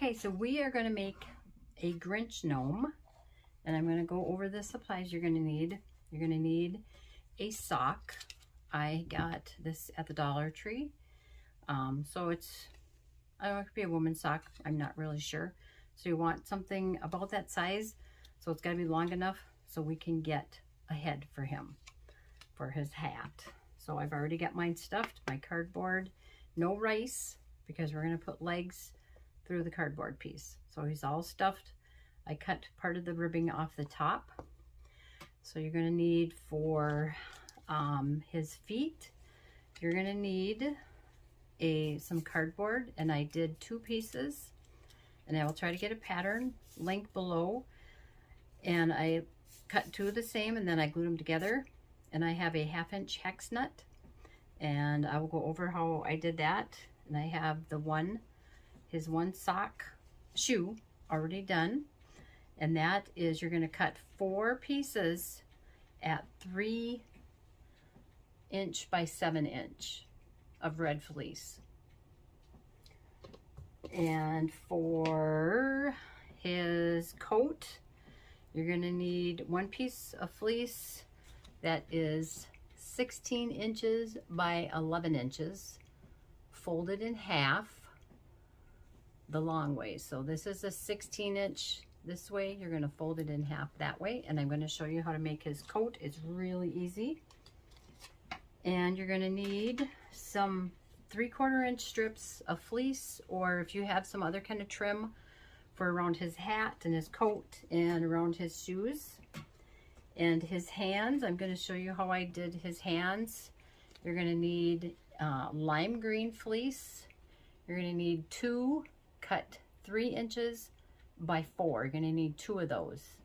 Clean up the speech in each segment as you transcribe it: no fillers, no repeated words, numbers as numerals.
Okay, so we are going to make a Grinch Gnome, and I'm going to go over the supplies you're going to need. You're going to need a sock. I got this at the Dollar Tree. So it's, I don't know, it could be a woman's sock. I'm not really sure. So you want something about that size. So it's got to be long enough so we can get a head for him, for his hat. So I've already got mine stuffed, my cardboard. No rice, because we're going to put legs through the cardboard piece. So he's all stuffed. I cut part of the ribbing off the top. So you're going to need for his feet, you're going to need some cardboard, and I did 2 pieces, and I will try to get a pattern link below, and I cut 2 of the same, and then I glued them together, and I have a 1/2 inch hex nut, and I will go over how I did that. And I have his one shoe already done, and that is, you're going to cut 4 pieces at 3 inch by 7 inch of red fleece. And for his coat, you're going to need 1 piece of fleece that is 16 inches by 11 inches, folded in half the long way. So this is a 16 inch this way. You're going to fold it in half that way, and I'm going to show you how to make his coat. It's really easy. And you're going to need some 3/4 inch strips of fleece, or if you have some other kind of trim for around his hat and his coat and around his shoes. And his hands, I'm going to show you how I did his hands. You're going to need lime green fleece. You're going to need 2 cut 3 inches by 4. You're going to need 2 of those.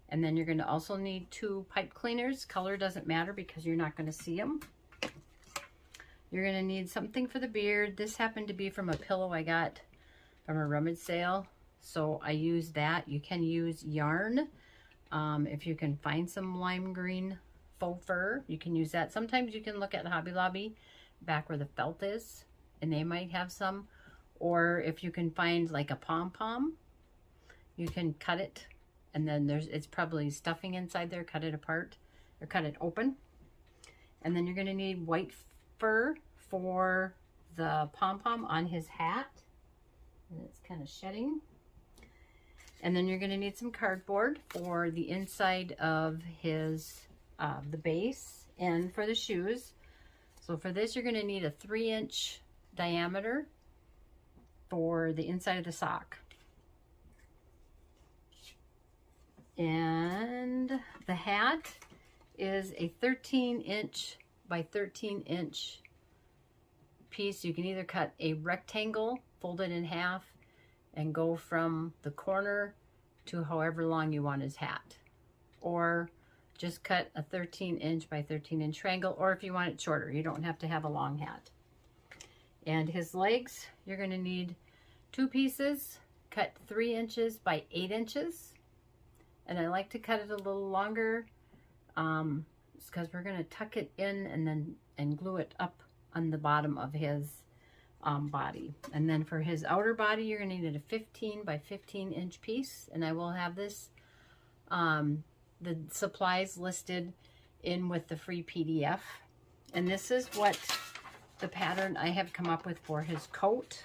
And then you're going to also need 2 pipe cleaners. Color doesn't matter because you're not going to see them. You're going to need something for the beard. This happened to be from a pillow I got from a rummage sale, so I used that. You can use yarn. If you can find some lime green faux fur, you can use that. Sometimes you can look at Hobby Lobby back where the felt is, and they might have some. Or if you can find like a Pom-Pom, you can cut it, and then it's probably stuffing inside there. Cut it apart or cut it open. And then you're going to need white fur for the Pom-Pom on his hat, and it's kind of shedding. And then you're going to need some cardboard for the inside of his the base and for the shoes. So for this, you're going to need a 3 inch diameter for the inside of the sock. And the hat is a 13 inch by 13 inch piece. You can either cut a rectangle, fold it in half, and go from the corner to however long you want his hat, or just cut a 13 inch by 13 inch triangle, or if you want it shorter, you don't have to have a long hat. And his legs, you're going to need 2 pieces, cut 3 inches by 8 inches, and I like to cut it a little longer because we're going to tuck it in and glue it up on the bottom of his body. And then for his outer body, you're going to need a 15 by 15 inch piece, and I will have this the supplies listed in with the free PDF. And this is what the pattern I have come up with for his coat.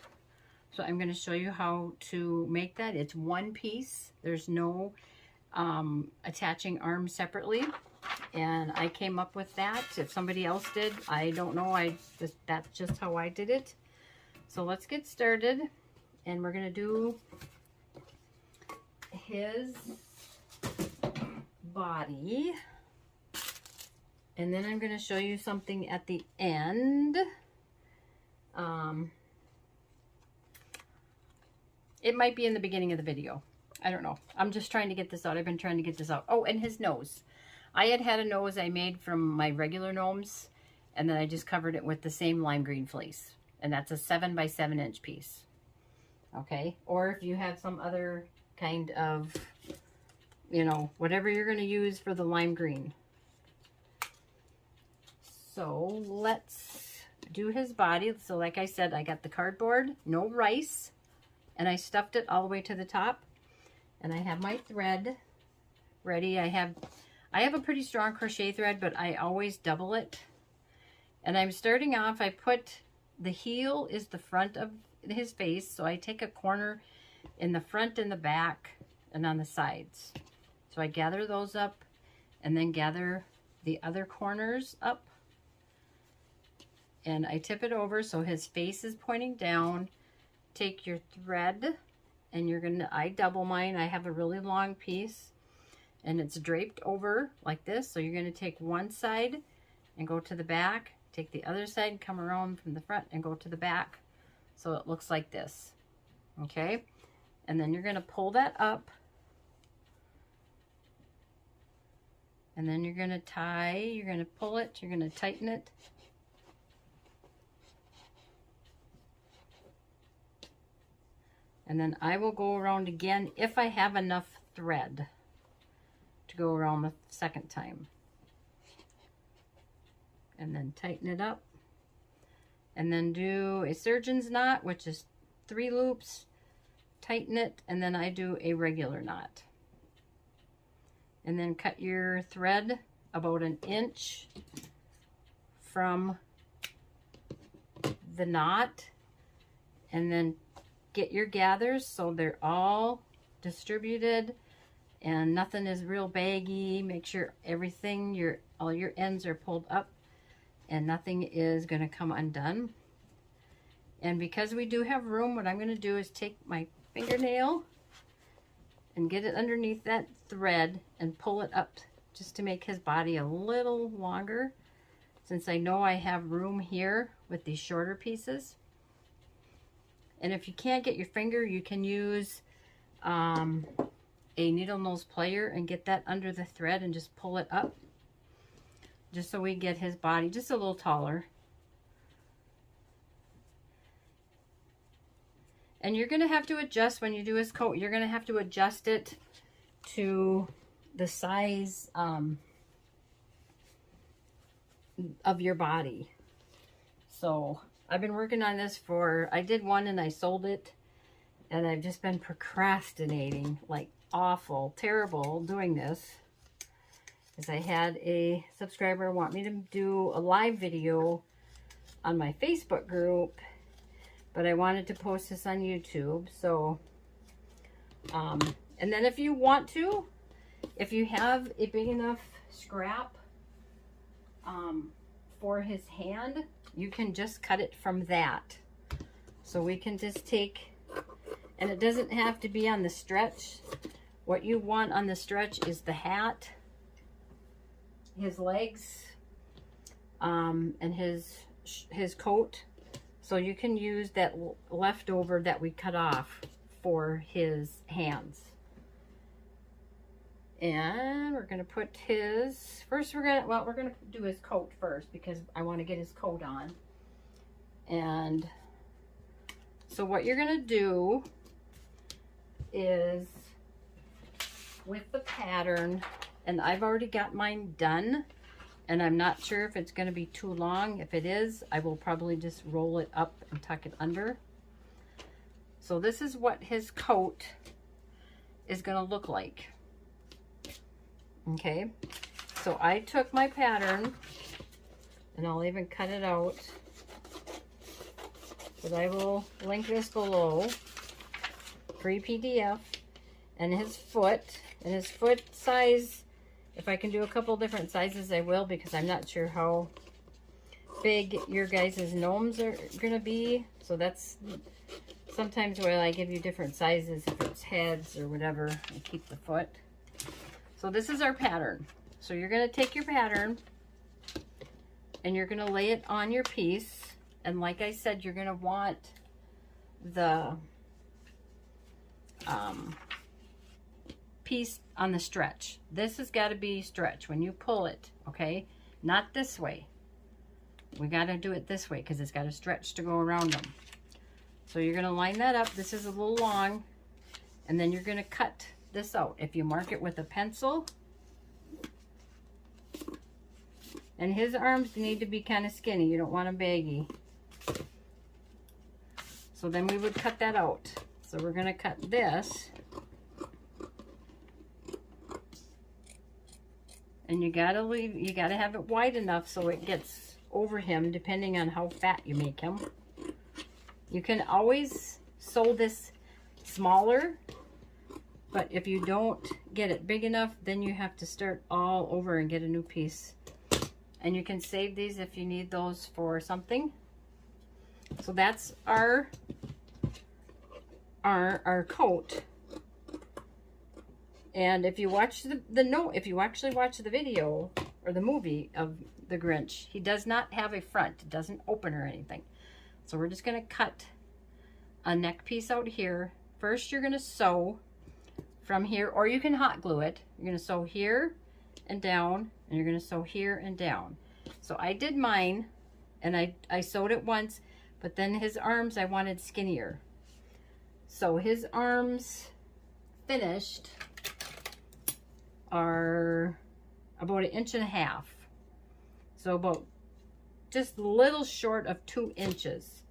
So I'm going to show you how to make that. It's 1 piece. There's no attaching arms separately, and I came up with that. If somebody else did, I don't know. That's just how I did it. So let's get started, and we're going to do his body, and then I'm going to show you something at the end. It might be in the beginning of the video. I don't know. I'm just trying to get this out. I've been trying to get this out. Oh, and his nose. I had a nose I made from my regular gnomes, and then I just covered it with the same lime green fleece. And that's a 7 by 7 inch piece. Okay? Or if you have some other kind of, you know, whatever you're going to use for the lime green. So let's do his body. So like I said, I got the cardboard, no rice, and I stuffed it all the way to the top. And I have my thread ready. I have a pretty strong crochet thread, but I always double it. And I'm starting off, I put the heel is the front of his face, so I take a corner in the front and the back and on the sides. So I gather those up and then gather the other corners up. And I tip it over so his face is pointing down. Take your thread and you're gonna, I double mine. I have a really long piece and it's draped over like this. So you're gonna take one side and go to the back, take the other side, come around from the front and go to the back. So it looks like this, okay? And then you're gonna pull that up. And then you're gonna tie, you're gonna pull it, you're gonna tighten it. And then I will go around again if I have enough thread to go around the second time. And then tighten it up. And then do a surgeon's knot, which is 3 loops. Tighten it, and then I do a regular knot. And then cut your thread about 1 inch from the knot. And then get your gathers so they're all distributed and nothing is real baggy. Make sure everything, all your ends are pulled up and nothing is going to come undone. And because we do have room, what I'm going to do is take my fingernail and get it underneath that thread and pull it up just to make his body a little longer, since I know I have room here with these shorter pieces. And if you can't get your finger, you can use a needle nose plier and get that under the thread and just pull it up, just so we get his body just a little taller. And you're going to have to adjust when you do his coat. You're going to have to adjust it to the size of your body. So I've been working on this I did one and I sold it. And I've just been procrastinating, like awful, terrible doing this. Because I had a subscriber want me to do a live video on my Facebook group. But I wanted to post this on YouTube. So, and then if you want to, if you have a big enough scrap for his hand, you can just cut it from that. So we can just take, and it doesn't have to be on the stretch. What you want on the stretch is the hat, his legs, and his coat. So you can use that leftover that we cut off for his hands. And we're going to put his, first we're going to do his coat first because I want to get his coat on. And so what you're going to do is with the pattern, and I've already got mine done. And I'm not sure if it's going to be too long. If it is, I will probably just roll it up and tuck it under. So this is what his coat is going to look like. Okay. So I took my pattern, and I'll even cut it out. But I will link this below. Free PDF. And his foot size. If I can do a couple different sizes, I will, because I'm not sure how big your guys' gnomes are going to be. So that's sometimes where I give you different sizes, if it's heads or whatever, and keep the foot. So this is our pattern. So you're going to take your pattern and you're going to lay it on your piece. And like I said, you're going to want the piece on the stretch. This has got to be stretch when you pull it, okay? Not this way. We got to do it this way because it's got to stretch to go around them. So you're going to line that up. This is a little long, and then you're going to cut this out. If you mark it with a pencil, and his arms need to be kind of skinny. You don't want them baggy. So then we would cut that out. So we're going to cut this. And you gotta have it wide enough so it gets over him, depending on how fat you make him. You can always sew this smaller, but if you don't get it big enough, then you have to start all over and get a new piece. And you can save these if you need those for something. So that's our coat. And if you watch if you actually watch the video or the movie of the Grinch, he does not have a front. It doesn't open or anything. So we're just going to cut a neck piece out here. First, you're going to sew from here, or you can hot glue it. You're going to sew here and down, and you're going to sew here and down. So I did mine, and I sewed it once, but then his arms I wanted skinnier. So his arms finished are about 1.5 inches. So about just a little short of 2 inches,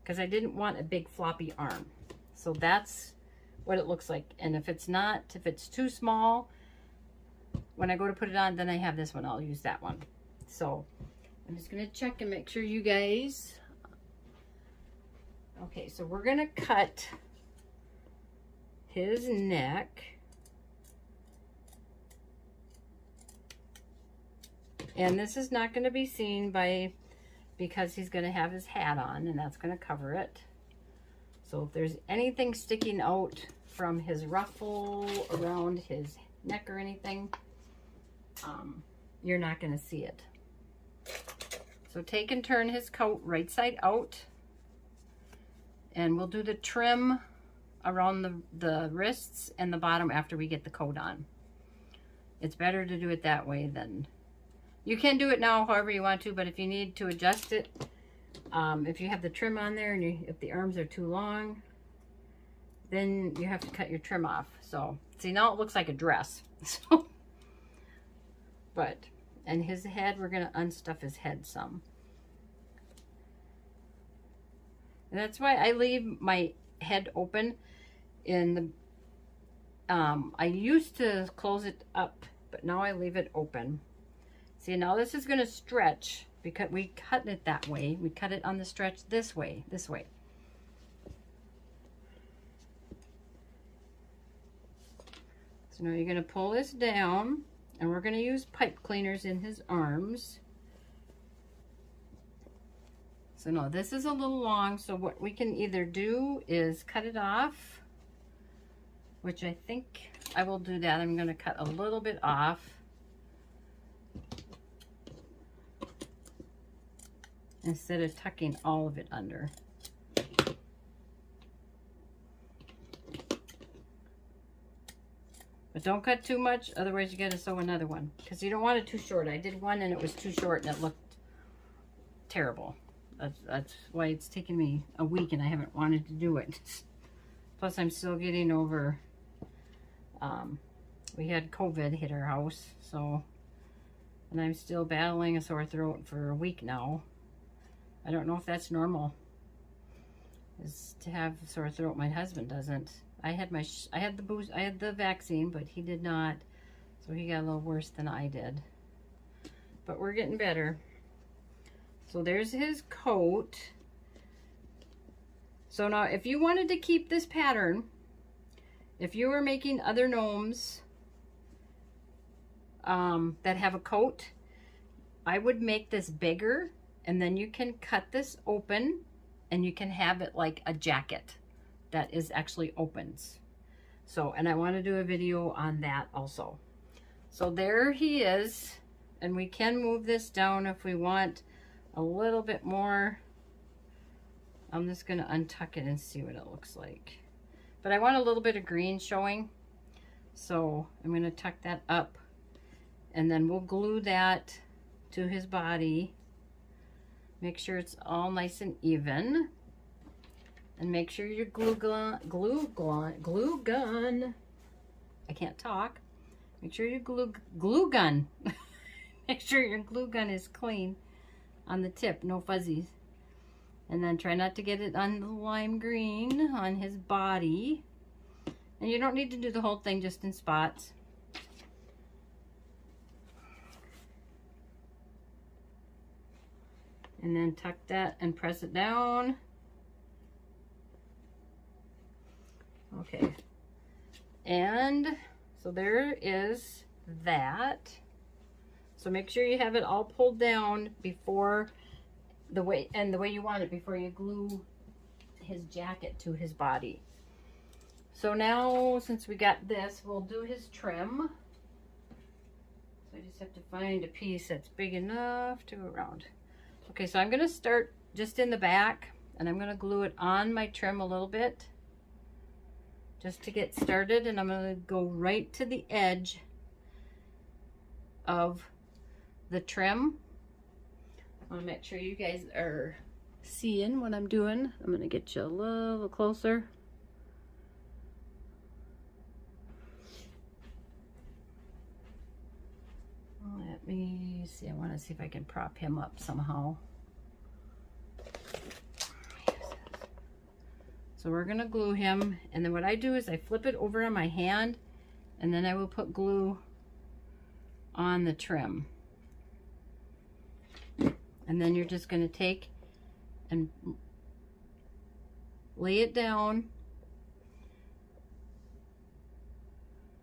because I didn't want a big floppy arm. So that's what it looks like. And if it's too small, when I go to put it on, then I have this one. I'll use that one. So I'm just going to check and make sure you guys. Okay, so we're going to cut his neck. And this is not going to be seen because he's going to have his hat on, and that's going to cover it. So if there's anything sticking out from his ruffle around his neck or anything, you're not going to see it. So take and turn his coat right side out, and we'll do the trim around the wrists and the bottom after we get the coat on. It's better to do it that way than... You can do it now however you want to, but if you need to adjust it, if you have the trim on there and if the arms are too long, then you have to cut your trim off. So, see, now it looks like a dress. So, and his head, we're going to unstuff his head some. And that's why I leave my head open in the, I used to close it up, but now I leave it open. See, now this is going to stretch because we cut it that way. We cut it on the stretch this way, this way. So now you're going to pull this down, and we're going to use pipe cleaners in his arms. So no, this is a little long, so what we can either do is cut it off, which I think I will do that. I'm going to cut a little bit off. Instead of tucking all of it under. But don't cut too much, otherwise you got to sew another one. Because you don't want it too short. I did one and it was too short and it looked terrible. That's why it's taken me a week and I haven't wanted to do it. Plus I'm still getting over, we had COVID hit our house, so, and I'm still battling a sore throat for a week now. I don't know if that's normal, is to have sore throat. My husband doesn't. I had the vaccine, but he did not, so he got a little worse than I did. But we're getting better. So there's his coat. So now, if you wanted to keep this pattern, if you were making other gnomes that have a coat, I would make this bigger. And then you can cut this open and you can have it like a jacket that is actually opens. So, and I want to do a video on that also. So there he is. And we can move this down if we want a little bit more. I'm just going to untuck it and see what it looks like. But I want a little bit of green showing. So I'm going to tuck that up. And then we'll glue that to his body. Make sure it's all nice and even. And make sure your glue gun, I can't talk. Make sure your glue gun, make sure your glue gun is clean on the tip, no fuzzies. And then try not to get it on the lime green on his body. And you don't need to do the whole thing, just in spots. And then tuck that and press it down. Okay. And so there is that. So make sure you have it all pulled down before the way you want it, before you glue his jacket to his body. So now, since we got this, we'll do his trim. So I just have to find a piece that's big enough to go around. Okay, so I'm going to start just in the back, and I'm going to glue it on my trim a little bit just to get started, and I'm going to go right to the edge of the trim. I want to make sure you guys are seeing what I'm doing. I'm going to get you a little closer. Let me see. I want to see if I can prop him up somehow. So we're going to glue him, and then what I do is I flip it over on my hand, and then I will put glue on the trim. And then you're just going to take and lay it down.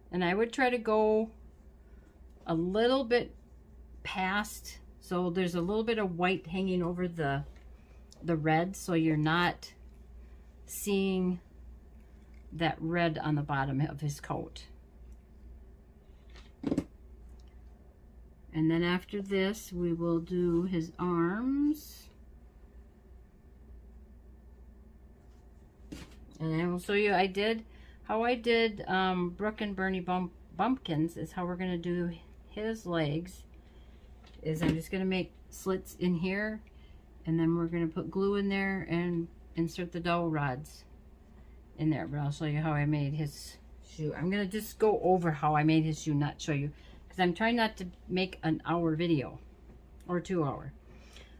And I would try to go a little bit past, so there's a little bit of white hanging over the red, so you're not seeing that red on the bottom of his coat. And then after this, we will do his arms. And I will show you how I did Brooke and Bernie Bumpkins is how we're going to do his legs. Is I'm just going to make slits in here, and then we're going to put glue in there and insert the dowel rods in there. But I'll show you how I made his shoe. I'm going to just go over how I made his shoe, not show you, because I'm trying not to make an hour video or 2 hour.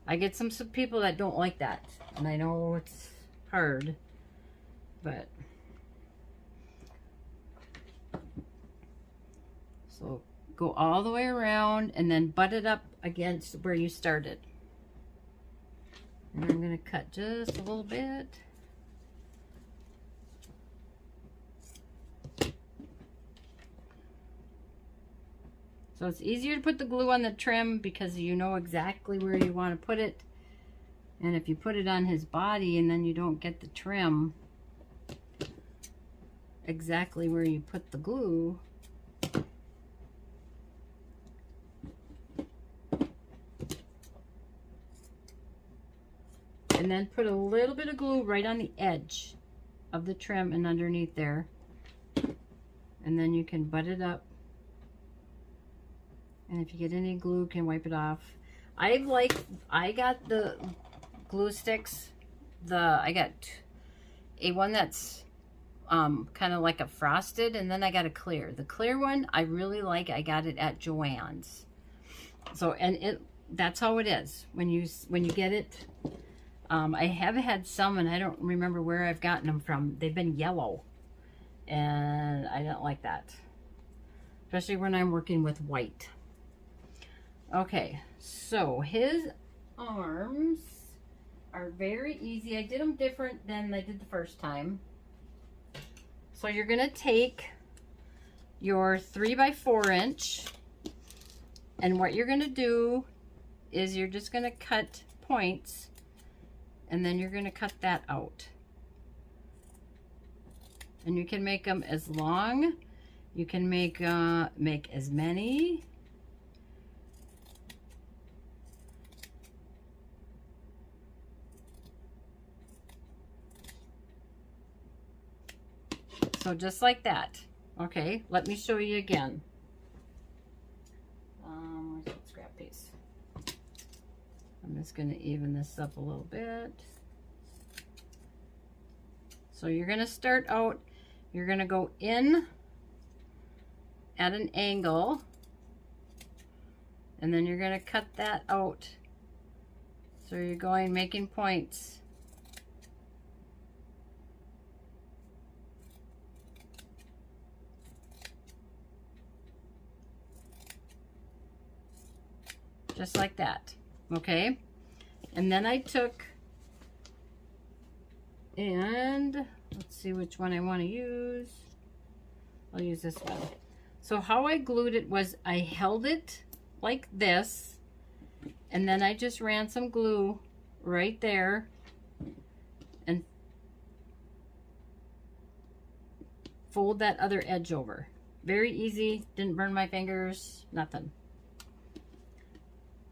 I get some people that don't like that, and I know it's hard, but so go all the way around and then butt it up against where you started. And I'm going to cut just a little bit. So it's easier to put the glue on the trim because you know exactly where you want to put it. And if you put it on his body and then you don't get the trim exactly where you put the glue, and then put a little bit of glue right on the edge of the trim and underneath there, and then you can butt it up, and if you get any glue, you can wipe it off. I got the glue sticks, I got a one that's kind of like a frosted, and then I got a clear. The clear one I really like. I got it at Joann's. So, and that's how it is when you get it. I have had some, and I don't remember where I've gotten them from. They've been yellow, and I don't like that, especially when I'm working with white. Okay, so his arms are very easy. I did them different than I did the first time. So you're going to take your 3x4 inch, and what you're going to do is you're just going to cut points, and then you're going to cut that out. And you can make them as long, you can make as many. So just like that. Okay, let me show you again. Where's that scrap piece? I'm just going to even this up a little bit. So you're going to start out, you're going to go in at an angle, and then you're going to cut that out. So you're going, making points just like that, okay? And then I took, and let's see which one I want to use. I'll use this one. So how I glued it was I held it like this, and then I just ran some glue right there and fold that other edge over. Very easy, didn't burn my fingers, nothing.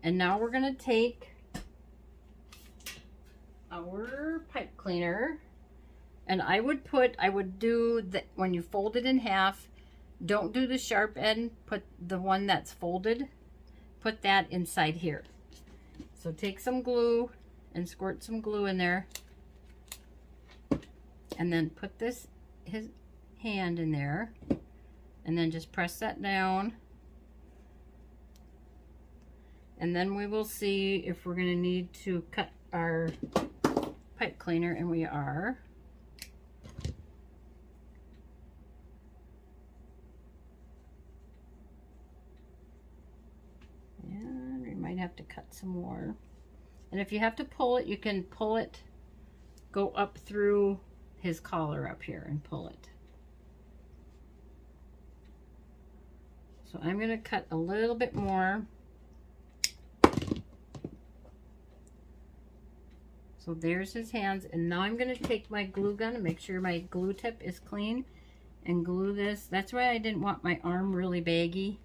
And now we're gonna take our pipe cleaner, and I would do the, when you fold it in half, don't do the sharp end, put the one that's folded, put that inside here. So take some glue and squirt some glue in there, and then put his hand in there, and then just press that down, and then we will see if we're going to need to cut our pipe cleaner, and we are. And we might have to cut some more. And if you have to pull it, you can pull it, go up through his collar up here and pull it. So I'm going to cut a little bit more. So there's his hands, and now I'm going to take my glue gun and make sure my glue tip is clean and glue this. That's why I didn't want my arm really baggy,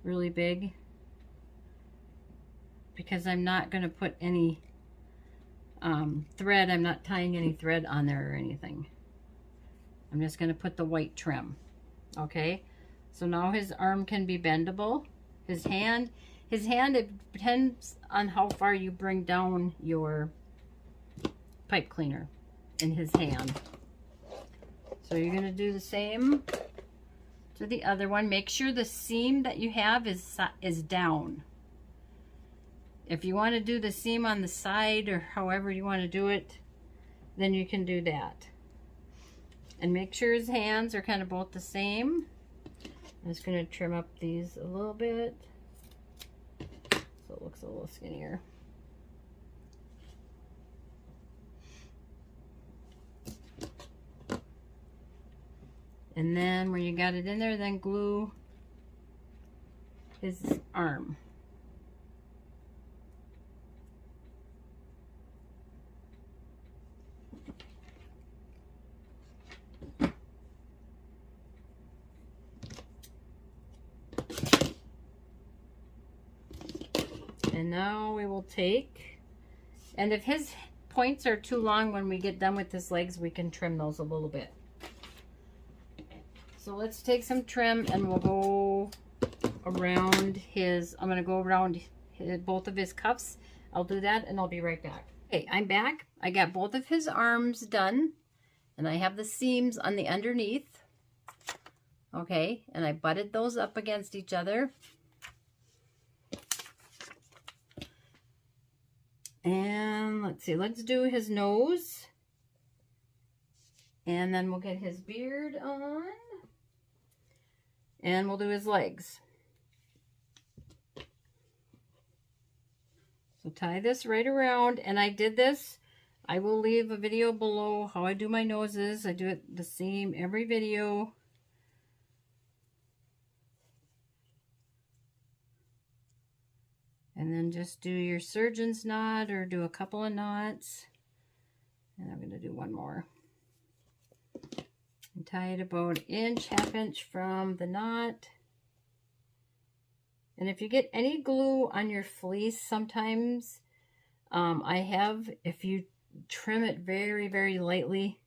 really big, because I'm not going to put any thread. I'm not tying any thread on there or anything. I'm just going to put the white trim. Okay, so now his arm can be bendable. His hand, it depends on how far you bring down your pipe cleaner in his hand. So you're going to do the same to the other one. Make sure the seam that you have is down. If you want to do the seam on the side or however you want to do it, then you can do that. And make sure his hands are kind of both the same. I'm just going to trim up these a little bit so it looks a little skinnier. And then when you got it in there, then glue his arm. And now we will take, and if his points are too long when we get done with his legs, we can trim those a little bit. So let's take some trim and we'll go around his, I'm going to go around both of his cuffs. I'll do that and I'll be right back. Okay, I'm back. I got both of his arms done and I have the seams on the underneath. Okay, and I butted those up against each other. And let's see, let's do his nose. And then we'll get his beard on. And we'll do his legs. So tie this right around, and I did this. I will leave a video below how I do my noses. I do it the same every video. And then just do your surgeon's knot or do a couple of knots. And I'm going to do one more. And tie it about an inch, half inch from the knot. And if you get any glue on your fleece, sometimes if you trim it very, very lightly,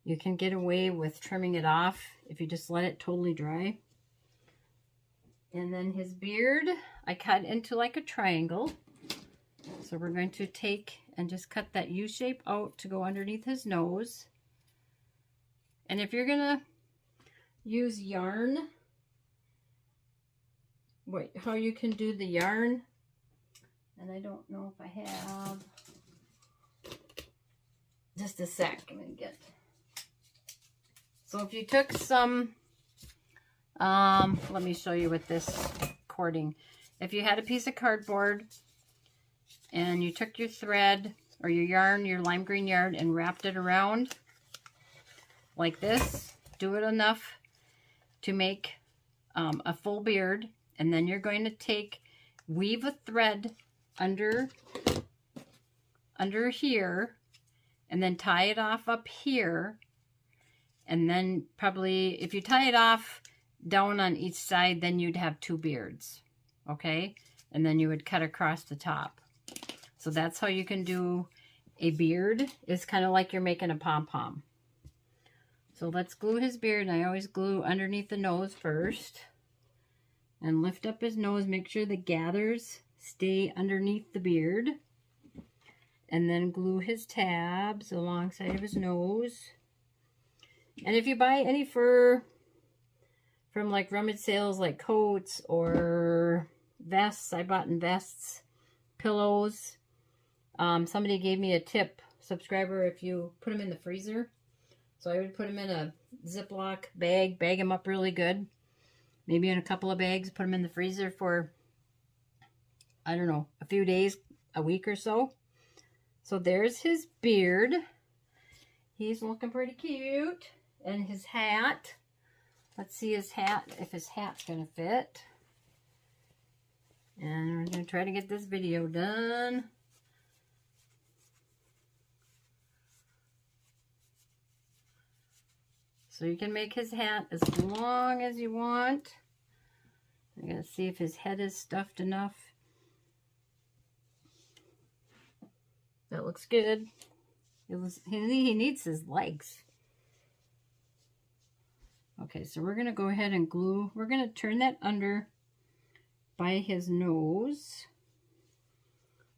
you can get away with trimming it off if you just let it totally dry. And then his beard, I cut into like a triangle. So we're going to take and just cut that U shape out to go underneath his nose. And if you're gonna use yarn, how you can do the yarn, and I don't know if I have, just a sec, I'm gonna get. So if you took some, let me show you with this cording. if you had a piece of cardboard and you took your thread or your yarn, your lime green yarn, and wrapped it around like this, do it enough to make a full beard, and then you're going to weave a thread under here, and then tie it off up here, and then probably, if you tie it off down on each side, then you'd have 2 beards, okay? And then you would cut across the top. So that's how you can do a beard. It's kind of like you're making a pom-pom. So let's glue his beard. I always glue underneath the nose first. And lift up his nose. Make sure the gathers stay underneath the beard. And then glue his tabs alongside of his nose. And if you buy any fur from like rummage sales, like coats or vests, I bought in vests, pillows. Somebody gave me a tip, subscriber, if you put them in the freezer. So I would put them in a Ziploc bag, bag them up really good. Maybe in a couple of bags, put them in the freezer for, I don't know, a few days, a week or so. So there's his beard. He's looking pretty cute. And his hat. Let's see his hat, if his hat's going to fit. And we're going to try to get this video done. So you can make his hat as long as you want. I'm going to see if his head is stuffed enough. That looks good. He needs his legs. Okay, so we're going to go ahead and glue. We're going to turn that under by his nose.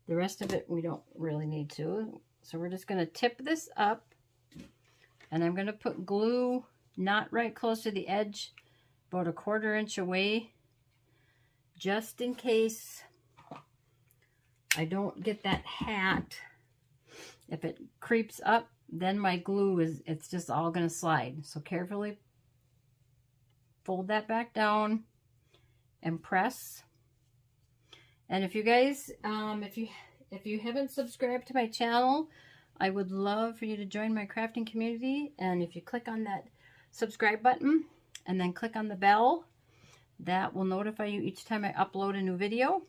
The rest of it we don't really need to. So we're just going to tip this up. And I'm going to put glue not right close to the edge, about 1/4 inch away, just in case I don't get that hat. If it creeps up, then my glue it's just all going to slide. So carefully fold that back down and press. And if you guys, if you haven't subscribed to my channel, I would love for you to join my crafting community. And if you click on that subscribe button and then click on the bell, that will notify you each time I upload a new video.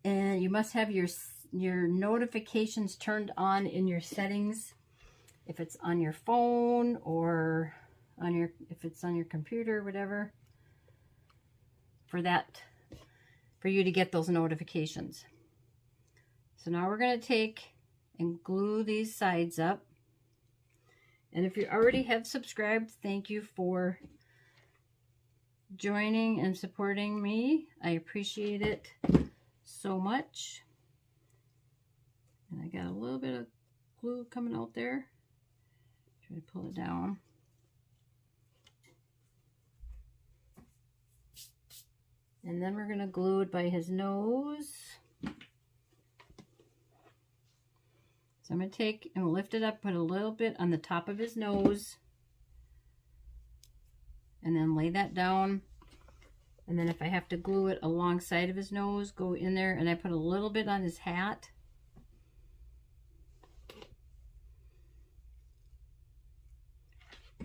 And you must have your notifications turned on in your settings, if it's on your phone or if it's on your computer, whatever, for you to get those notifications. So now we're going to take and glue these sides up. And if you already have subscribed, thank you for joining and supporting me. I appreciate it so much. And I got a little bit of glue coming out there. Try to pull it down. And then we're going to glue it by his nose. So I'm going to take and lift it up, put a little bit on the top of his nose, and then lay that down. And then if I have to glue it alongside of his nose, go in there, and I put a little bit on his hat.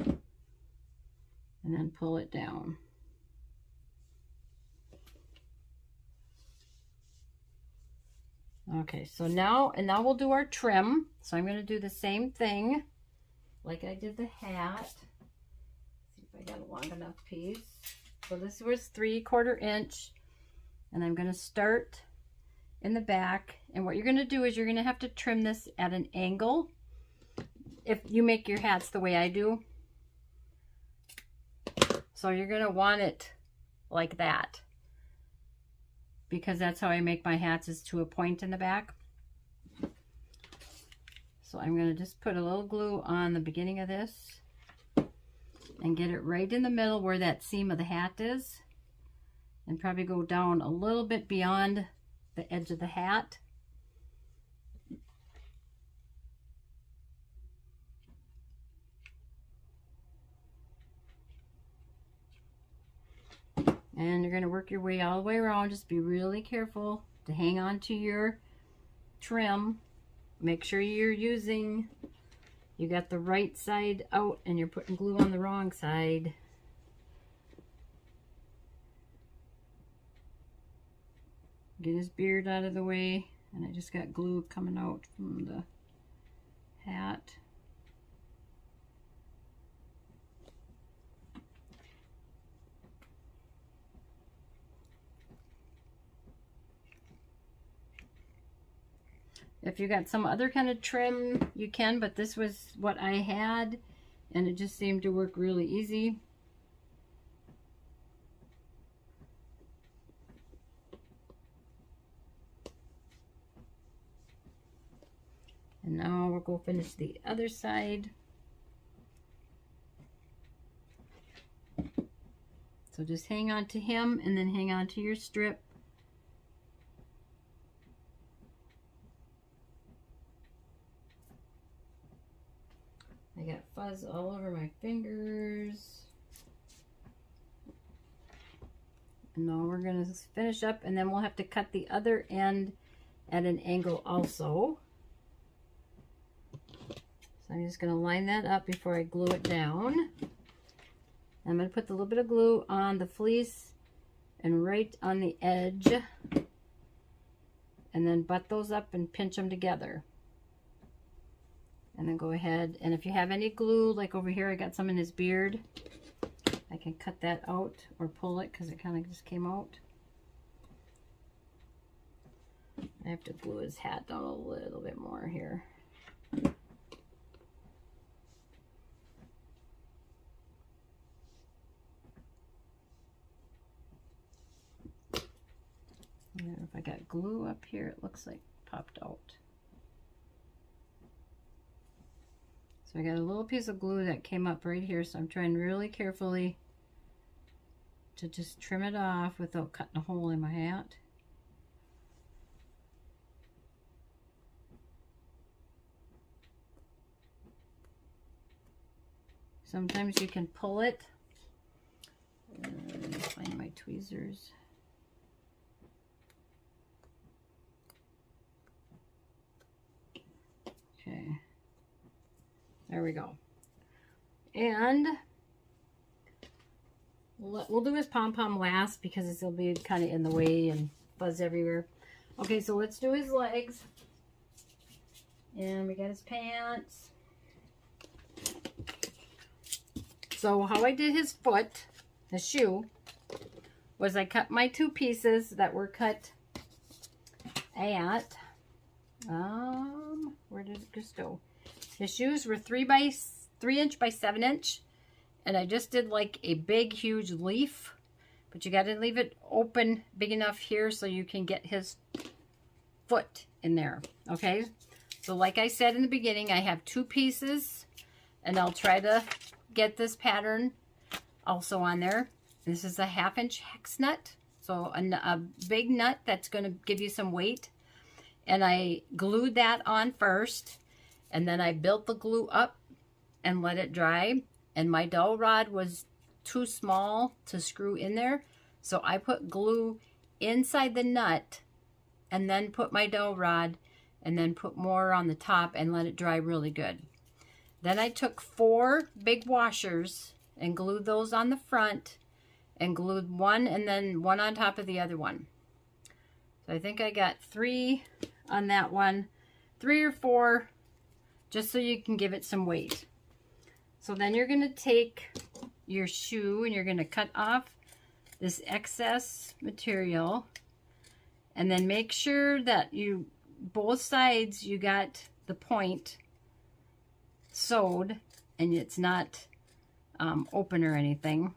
And then pull it down. Okay, so now we'll do our trim. So I'm going to do the same thing like I did the hat. See if I got a long enough piece. So this was 3/4 inch, and I'm going to start in the back. And what you're going to do is you're going to have to trim this at an angle if you make your hats the way I do. So you're going to want it like that, because that's how I make my hats, is to a point in the back. So I'm going to just put a little glue on the beginning of this and get it right in the middle where that seam of the hat is, and probably go down a little bit beyond the edge of the hat. And you're going to work your way all the way around. Just be really careful to hang on to your trim. Make sure you got the right side out and you're putting glue on the wrong side. Get his beard out of the way. And I just got glue coming out from the hat. If you got some other kind of trim, you can, but this was what I had, and it just seemed to work really easy. And now we'll go finish the other side. So just hang on to him and then hang on to your strip. I got fuzz all over my fingers. And now we're going to finish up, and then we'll have to cut the other end at an angle also. So I'm just going to line that up before I glue it down. I'm going to put a little bit of glue on the fleece and right on the edge, and then butt those up and pinch them together. And then go ahead, and if you have any glue, like over here I got some in his beard, I can cut that out or pull it because it kind of just came out. I have to glue his hat down a little bit more here. And if I got glue up here, it looks like popped out. So I got a little piece of glue that came up right here, so I'm trying really carefully to just trim it off without cutting a hole in my hat. Sometimes you can pull it. Let me find my tweezers. Okay. There we go. And we'll do his pom-pom last because it'll be kind of in the way and fuzz everywhere. Okay, so let's do his legs. And we got his pants. So how I did his foot, the shoe, was I cut my two pieces that were cut at, where did it just go? His shoes were 3 inch by 7 inch, and I just did like a big, huge leaf, but you got to leave it open big enough here so you can get his foot in there. Okay, so like I said in the beginning, I have 2 pieces, and I'll try to get this pattern also on there. This is a 1/2 inch hex nut, so a big nut that's going to give you some weight, and I glued that on first. And then I built the glue up and let it dry. And my dowel rod was too small to screw in there. So I put glue inside the nut and then put my dowel rod and then put more on the top and let it dry really good. Then I took 4 big washers and glued those on the front and glued one and then one on top of the other one. So I think I got 3 on that one, 3 or 4, just so you can give it some weight. So then you're going to take your shoe and you're going to cut off this excess material, and then make sure that both sides you got the point sewed and it's not open or anything.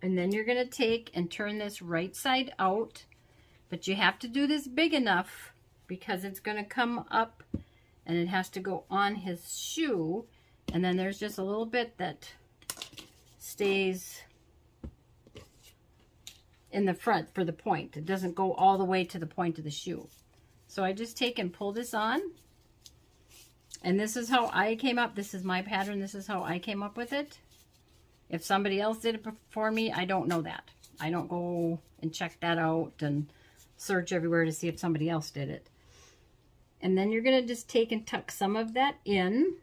And then you're going to take and turn this right side out. But you have to do this big enough because it's going to come up and it has to go on his shoe. And then there's just a little bit that stays in the front for the point. It doesn't go all the way to the point of the shoe. So I just take and pull this on. And this is how I came up. This is my pattern. This is how I came up with it. If somebody else did it before me, I don't know that. I don't go and check that out and search everywhere to see if somebody else did it. And then you're going to just take and tuck some of that in.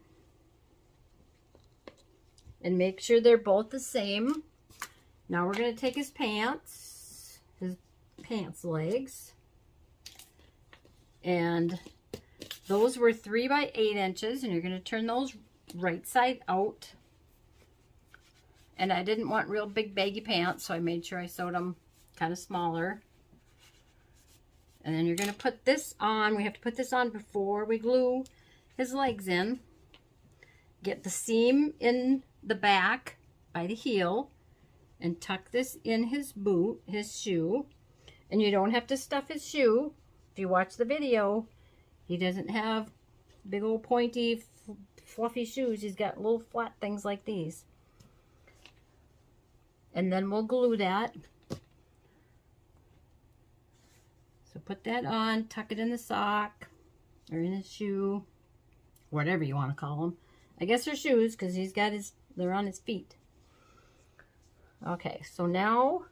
And make sure they're both the same. Now we're going to take his pants legs. And those were 3 by 8 inches. And you're going to turn those right side out. And I didn't want real big baggy pants, so I made sure I sewed them kind of smaller. And then you're going to put this on. We have to put this on before we glue his legs in. Get the seam in the back by the heel and tuck this in his boot, his shoe. And you don't have to stuff his shoe. If you watch the video, he doesn't have big old pointy, fluffy shoes. He's got little flat things like these. And then we'll glue that. So put that on, tuck it in the sock or in his shoe, whatever you want to call them. I guess they're shoes because he's got they're on his feet. Okay, so now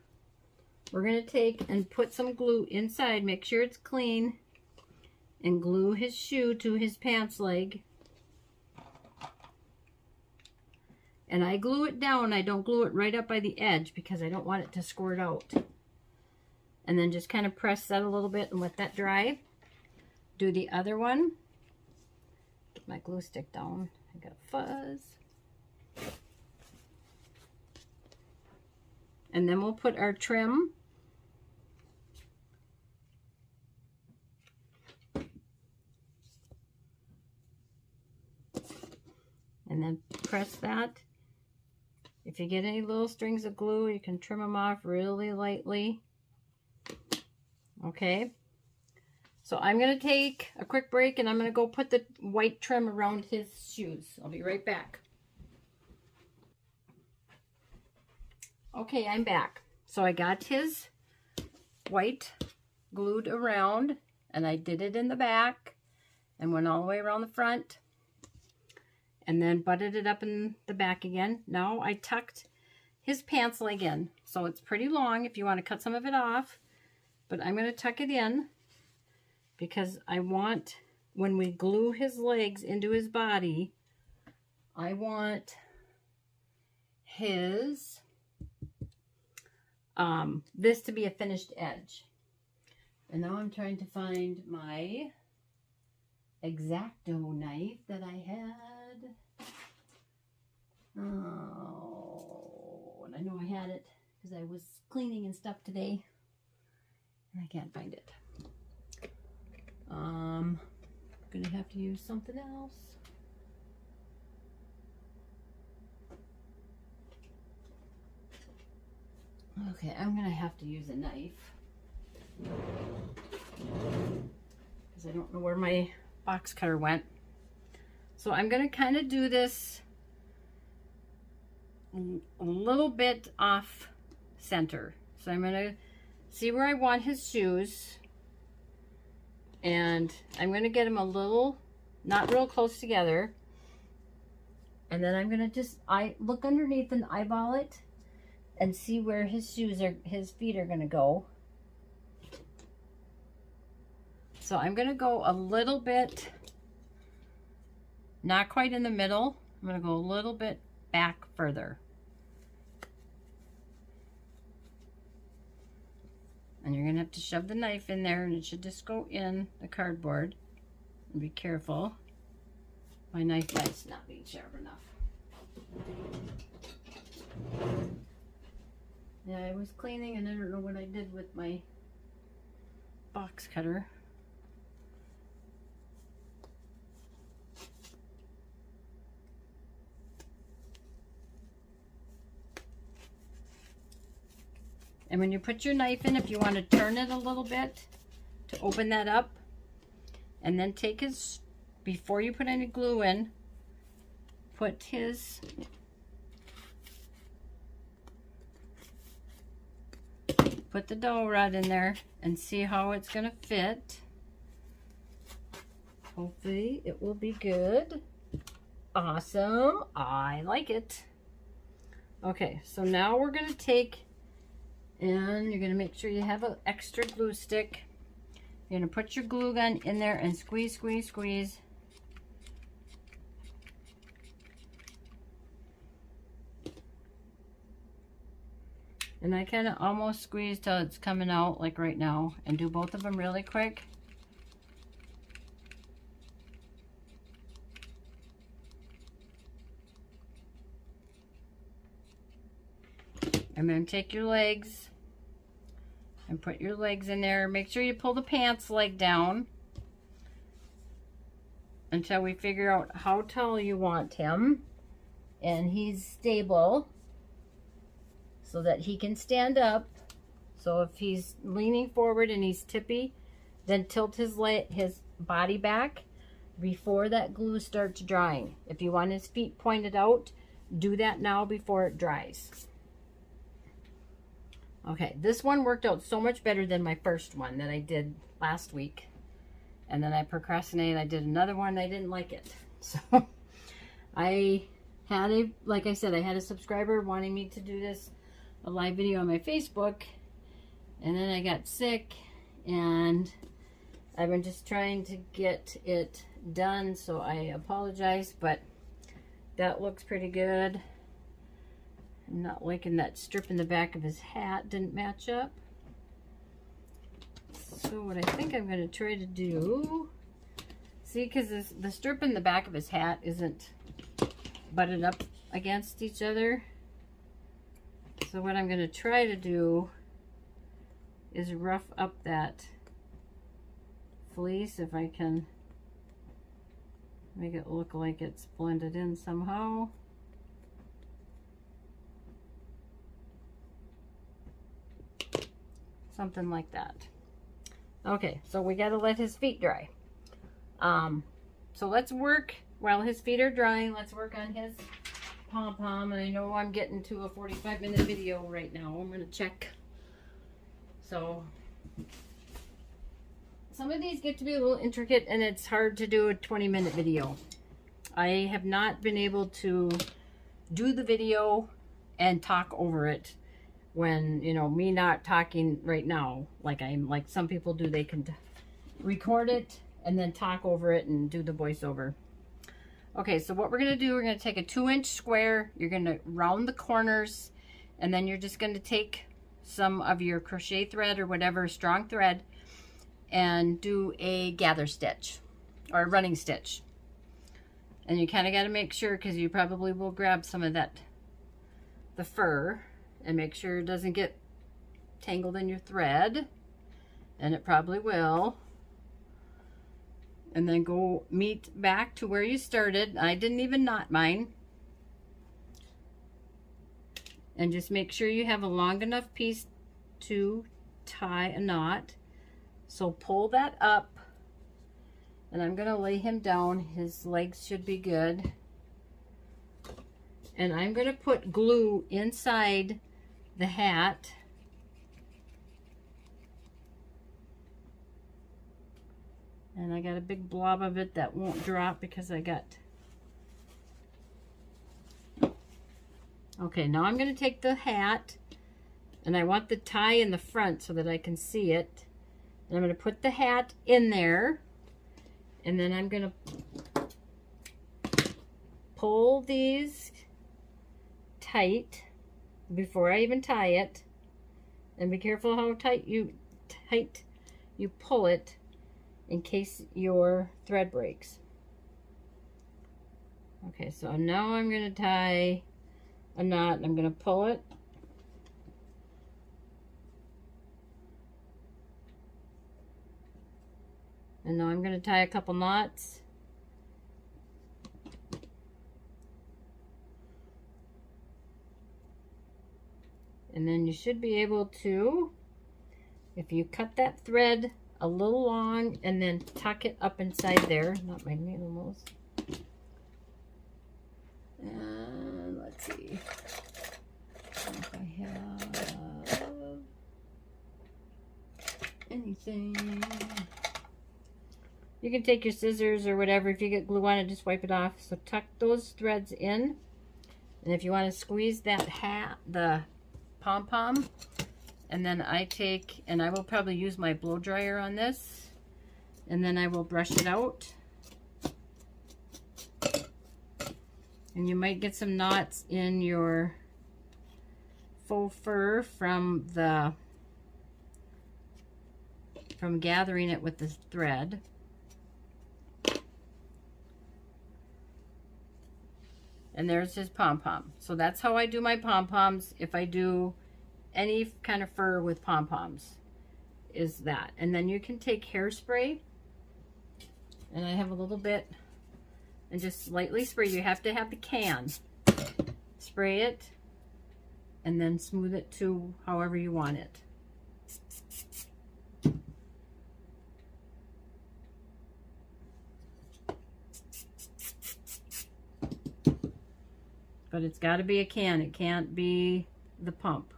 we're going to take and put some glue inside. Make sure it's clean. And glue his shoe to his pants leg. And I glue it down. I don't glue it right up by the edge because I don't want it to squirt out. And then just kind of press that a little bit and let that dry. Do the other one. Get my glue stick down. I got fuzz. And then we'll put our trim. And then press that. If you get any little strings of glue, you can trim them off really lightly. Okay. So I'm going to take a quick break and I'm going to go put the white trim around his shoes. I'll be right back. Okay, I'm back. So I got his white glued around and I did it in the back and went all the way around the front. And then butted it up in the back again. Now I tucked his pants leg in. So it's pretty long if you want to cut some of it off. But I'm going to tuck it in because I want, when we glue his legs into his body, I want his, this to be a finished edge. And now I'm trying to find my X-Acto knife that I had. Oh, and I know I had it because I was cleaning and stuff today and I can't find it. I'm gonna have to use something else. Okay, I'm gonna have to use a knife because I don't know where my box cutter went. So I'm going to kind of do this a little bit off center. So I'm going to see where I want his shoes. And I'm going to get them a little, not real close together. And then I'm going to just look underneath and eyeball it and see where his feet are going to go. So I'm going to go a little bit, not quite in the middle. I'm going to go a little bit back further. And you're going to have to shove the knife in there and it should just go in the cardboard. And be careful. My knife light's not being sharp enough. Yeah, I was cleaning and I don't know what I did with my box cutter. And when you put your knife in, if you want to turn it a little bit to open that up, and then take his, before you put any glue in, put the dowel rod in there and see how it's going to fit. Hopefully it will be good. Awesome. I like it. Okay, so now we're going to take, and you're going to make sure you have an extra glue stick. You're going to put your glue gun in there and squeeze, squeeze, squeeze. And I kind of almost squeeze till it's coming out, like right now, and do both of them really quick. And then take your legs and put your legs in there. Make sure you pull the pants leg down until we figure out how tall you want him. And he's stable so that he can stand up. So if he's leaning forward and he's tippy, then tilt his body back before that glue starts drying. If you want his feet pointed out, do that now before it dries. Okay, this one worked out so much better than my first one that I did last week. And then I procrastinated. I did another one. I didn't like it. So I had like I said, I had a subscriber wanting me to do a live video on my Facebook. And then I got sick. And I've been just trying to get it done. So I apologize. But that looks pretty good. I'm not liking that strip in the back of his hat. Didn't match up. So what I think I'm going to try to do, see, because the strip in the back of his hat isn't butted up against each other. So what I'm going to try to do is rough up that fleece if I can make it look like it's blended in somehow. Something like that. Okay, so we got to let his feet dry. So let's work while his feet are drying. Let's work on his pom-pom. And I know I'm getting to a 45-minute video right now. I'm going to check. So some of these get to be a little intricate and it's hard to do a 20-minute video. I have not been able to do the video and talk over it. When, you know, me not talking right now, like some people do, they can record it and then talk over it and do the voiceover. Okay, so what we're going to do, we're going to take a 2-inch square, you're going to round the corners, and then you're just going to take some of your crochet thread or whatever, strong thread, and do a gather stitch or a running stitch. And you kind of got to make sure, because you probably will grab some of that, the fur, and make sure it doesn't get tangled in your thread, and it probably will. And then go meet back to where you started. I didn't even knot mine. And just make sure you have a long enough piece to tie a knot. So pull that up, and I'm gonna lay him down. His legs should be good. And I'm gonna put glue inside the hat. And I got a big blob of it that won't drop because I got... Okay, now I'm going to take the hat, and I want the tie in the front so that I can see it. And I'm going to put the hat in there, and then I'm going to pull these tight before I even tie it, and be careful how tight you pull it in case your thread breaks. Okay, so now I'm going to tie a knot, and I'm going to pull it, and now I'm going to tie a couple knots. And then you should be able to, if you cut that thread a little long and then tuck it up inside there, not my needle nose. And let's see if I have anything. You can take your scissors or whatever. If you get glue on it, just wipe it off. So tuck those threads in. And if you want to squeeze that the pom-pom, and then I take, and I will probably use my blow dryer on this, and then I will brush it out. And you might get some knots in your faux fur from gathering it with the thread. And there's his pom-pom. So that's how I do my pom-poms if I do any kind of fur with pom-poms, is that. And then you can take hairspray, and I have a little bit, and just lightly spray. You have to have the can. Spray it, and then smooth it to however you want it. But it's got to be a can. It can't be the pump.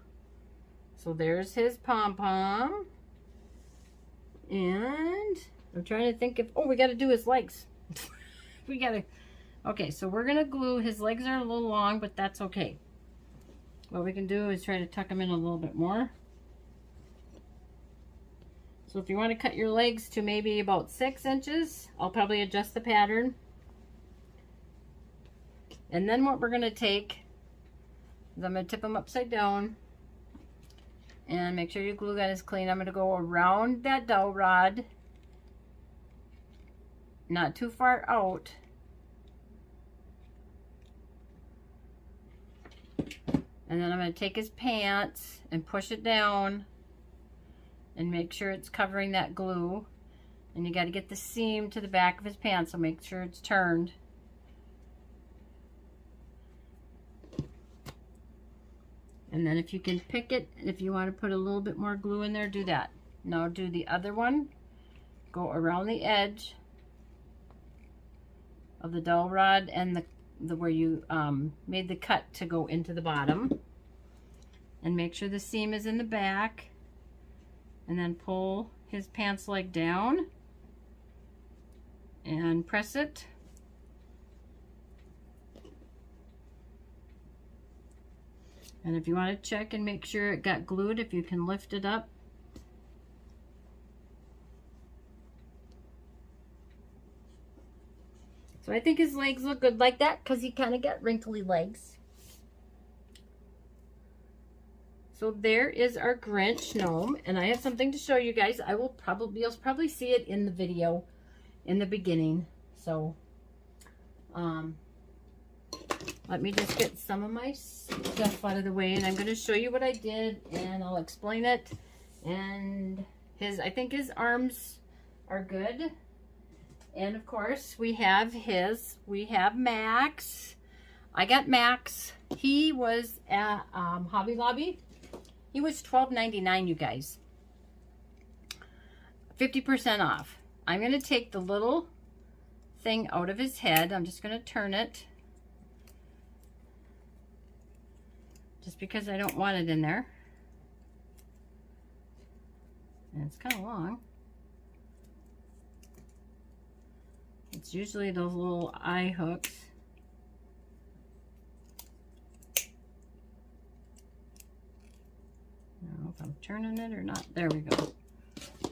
So there's his pom-pom. And I'm trying to think if, oh, we got to do his legs. We got to, okay, so we're going to glue. His legs are a little long, but that's okay. What we can do is try to tuck them in a little bit more. So if you want to cut your legs to maybe about 6 inches, I'll probably adjust the pattern. And then what we're going to take is I'm going to tip them upside down. And make sure your glue gun is clean. I'm going to go around that dowel rod. Not too far out. And then I'm going to take his pants and push it down. And make sure it's covering that glue. And you got to get the seam to the back of his pants. So make sure it's turned. And then if you can pick it, if you want to put a little bit more glue in there, do that. Now do the other one. Go around the edge of the dowel rod and the where you made the cut to go into the bottom. And make sure the seam is in the back. And then pull his pants leg down. And press it. And if you want to check and make sure it got glued, if you can lift it up. So I think his legs look good like that because he kind of got wrinkly legs. So there is our Grinch gnome, and I have something to show you guys. You'll probably see it in the video in the beginning. So let me just get some of my stuff out of the way, and I'm going to show you what I did, and I'll explain it. And I think his arms are good. And of course, we have Max. I got Max. He was at Hobby Lobby. He was $12.99, you guys. 50% off. I'm going to take the little thing out of his head. I'm just going to turn it. Just because I don't want it in there. And it's kind of long. It's usually those little eye hooks. I don't know if I'm turning it or not. There we go.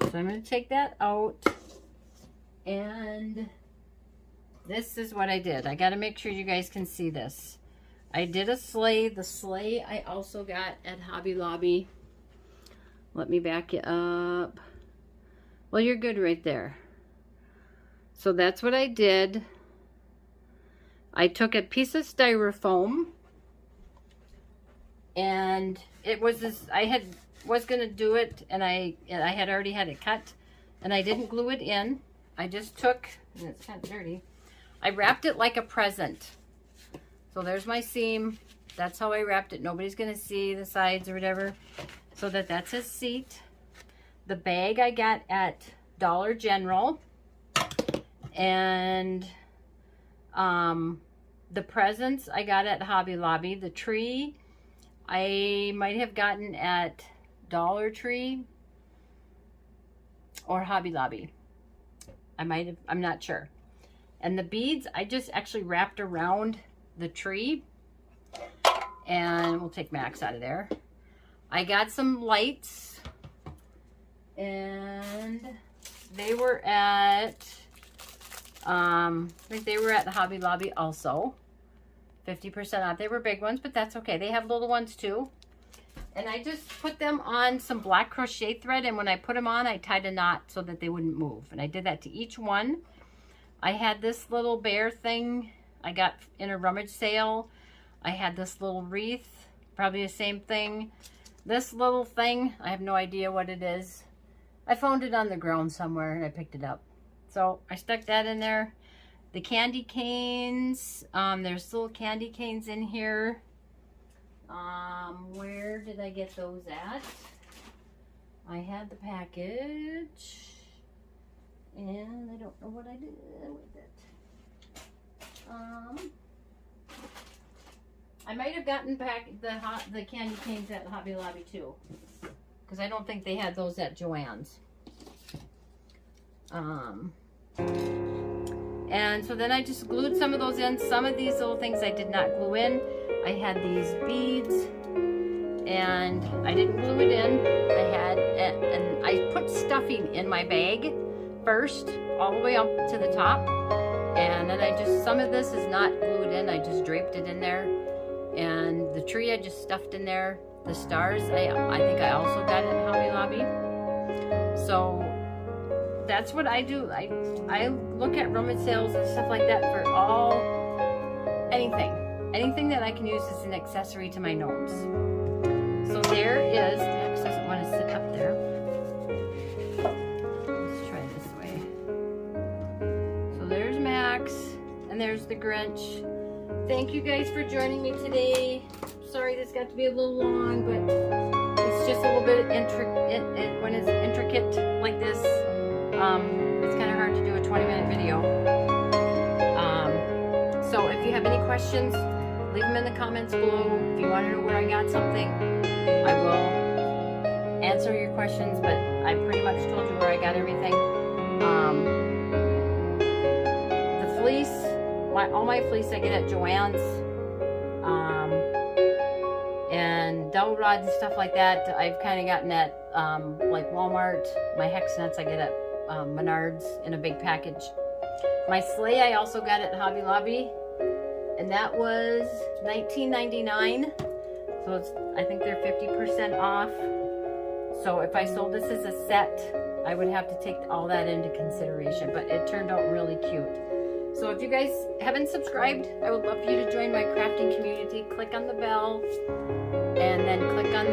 So I'm going to take that out. And this is what I did. I got to make sure you guys can see this. I did a sleigh. The sleigh I also got at Hobby Lobby. Let me back you up. Well, you're good right there. So that's what I did. I took a piece of styrofoam, and it was this. was gonna do it, and I had already had it cut, and I didn't glue it in. I just took, and it's kind of dirty. I wrapped it like a present. So there's my seam. That's how I wrapped it. Nobody's gonna see the sides or whatever. So that's his seat. The bag I got at Dollar General. And the presents I got at Hobby Lobby. The tree I might have gotten at Dollar Tree or Hobby Lobby. I'm not sure. And the beads, I just actually wrapped around the tree. And we'll take Max out of there. I got some lights. And they were at, I think they were at the Hobby Lobby also. 50% off. They were big ones, but that's okay. They have little ones too. And I just put them on some black crochet thread. And when I put them on, I tied a knot so that they wouldn't move. And I did that to each one. I had this little bear thing I got in a rummage sale. I had this little wreath, probably the same thing. This little thing, I have no idea what it is. I found it on the ground somewhere and I picked it up. So I stuck that in there. The candy canes, there's little candy canes in here. Where did I get those at? I had the package. And I don't know what I did with it. I might have gotten back the candy canes at Hobby Lobby too, because I don't think they had those at Joann's. And so then I just glued some of those in. Some of these little things I did not glue in. I had these beads, and I didn't glue it in. And I put stuffing in my bag first, all the way up to the top. And then some of this is not glued in. I just draped it in there. And the tree I just stuffed in there. The stars, I think I also got at Hobby Lobby. So that's what I do. I look at rummage sales and stuff like that for anything that I can use as an accessory to my gnomes. So there is, Max doesn't want to sit up there. Let's try this way. So there's Max, and there's the Grinch. Thank you guys for joining me today. Sorry this got to be a little long, but it's just a little bit intricate. When it's intricate like this, it's kind of hard to do a 20-minute video. So if you have any questions, leave them in the comments below. If you want to know where I got something, I will answer your questions, but I pretty much told you where I got everything. The fleece, all my fleece I get at Joann's. And dowel rods and stuff like that, I've kind of gotten at like Walmart. My hex nuts I get at Menards in a big package. My sleigh I also got at Hobby Lobby, and that was $19.99. So I think they're 50% off. So if I sold this as a set, I would have to take all that into consideration, but it turned out really cute. So if you guys haven't subscribed, I would love for you to join my crafting community. Click on the bell, and then click on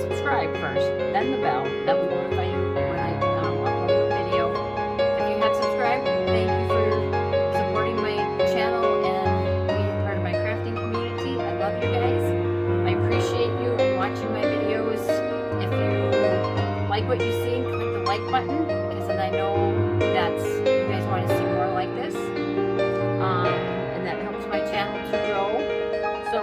subscribe first, then the bell. That will notify you when I upload a video. If you have subscribed, thank you for supporting my channel and being part of my crafting community. I love you guys. I appreciate you watching my videos. If you like what you see, click the like button, because then I know you guys want to see more like this, and that helps my channel to grow. So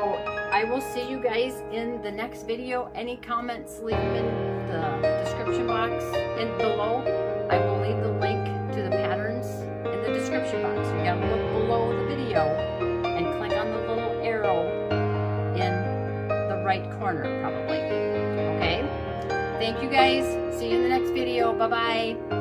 I will see you guys in the next video. Any comments, leave them in the description box and below. I will leave the link to the patterns in the description box. You gotta look below the video and click on the little arrow in the right corner, probably. Okay? Thank you guys. See you in the next video. Bye-bye.